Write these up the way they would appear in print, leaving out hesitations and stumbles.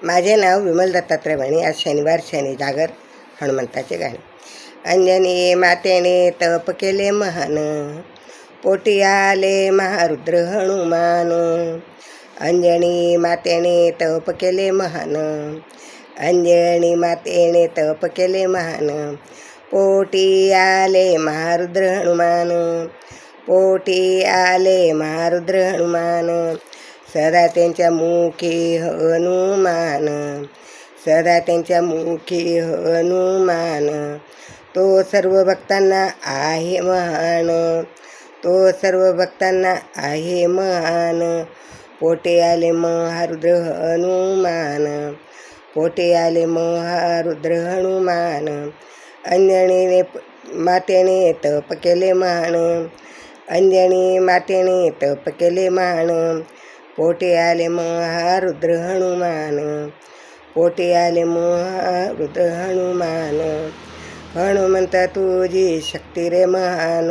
माझे नाव विमल दत्तात्रय वाणी. आज शनिवार, शनी जागर, हनुमंताचे गाणे. अंजनी मातेने तप केले महान, पोटी आले महारुद्र हनुमान. अंजनी मातेने तप केले महान, अंजनी मातेने तप केले महान. पोटी आले महारुद्र हनुमान, पोटी आले महारुद्र हनुमान. सदा त्यांच्या मुखी हनुमान, सदा त्यांच्या मुखी हनुमान. तो सर्व भक्तांना आहे महान, तो सर्व भक्तांना आहे महान. पोटे आले महारुद्र हनुमान, पोटे आले महारुद्र हनुमान. अंजनीने मातेने तप केले महान, अंजनी मातेने तप केले महान. पोटे आले महारुद्र हनुमान, पोटे आले महारुद्र हनुमान. हनुमंता तुझी शक्ती रे महान,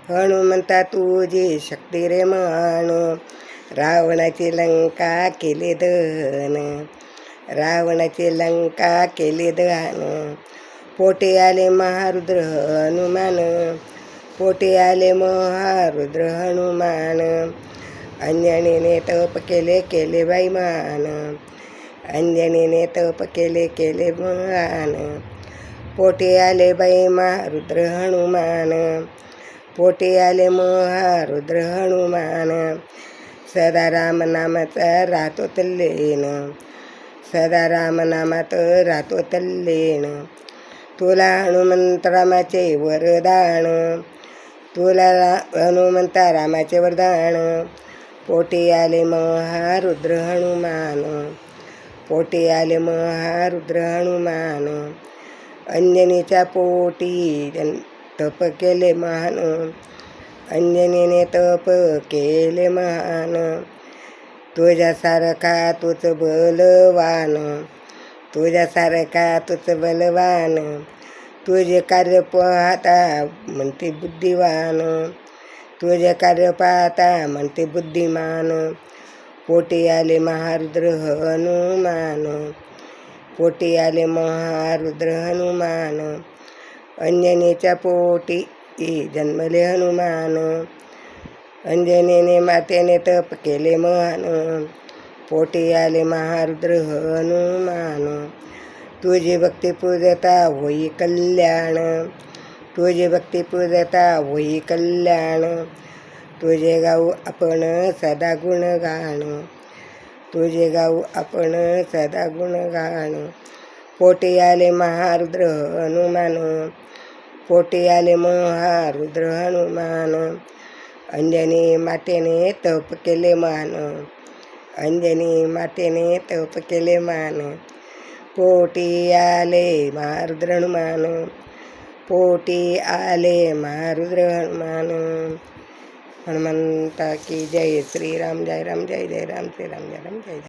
हनुमंता तुझी शक्ती रे महान. रावणाची लंका केली दहन, रावणाची लंका केली दहन. पोटे आले महारुद्र हनुमान, पोटे आले महारुद्र हनुमान. अंजनीने तप केले बाई मान, अंजनीने तप केले मान. पोटे आले बाई महारुद्र हनुमान, पोटे आले महारुद्र हनुमान. सदा रामनामाचा राहतो तल्लीन, सदा रामनामात राहतो तल्लीन. तुला हनुमंत रामाचे वरदान, तुला हनुमंता रामाचे वरदान. पोटे आले महारुद्र हनुमान, पोटे आले महारुद्र हनुमान. अंजनीच्या पोटी तप केले महान, अंजनीने तप केले महान. तुझ्यासारखा तुझ बलवान, तुझ्यासारखा तुझ बलवान. तुझे कार्य पाहता म्हणते बुद्धिवान, तुझे कार्य पाहता म्हणते बुद्धिमान. पोटी आले महारुद्र हनुमान, पोटी आले महारुद्र हनुमान. अंजनीच्या पोटी जन्मले हनुमान, अंजनीने मातेने तप केले महान. पोटी आले महारुद्र हनुमान. तुझी भक्ती पूजता होई कल्याण, तुझी भक्ती पूजता होई कल्याण. तुझे गाऊ आपण सदा गुणगान, तुझे गाऊ आपण सदा गुणगान. पोटी आले महारुद्र हनुमान, पोटी आले महारुद्र हनुमान. अंजनी मातेने तप केले मान, अंजनी मातेने तप केले मान. पोटी आले महारुद्र हनुमान, पोटी आले महारुद्र हनुमान. हनुमंता की जय. श्रीराम जय राम, जय जय राम, श्रीराम जय राम, जय जय.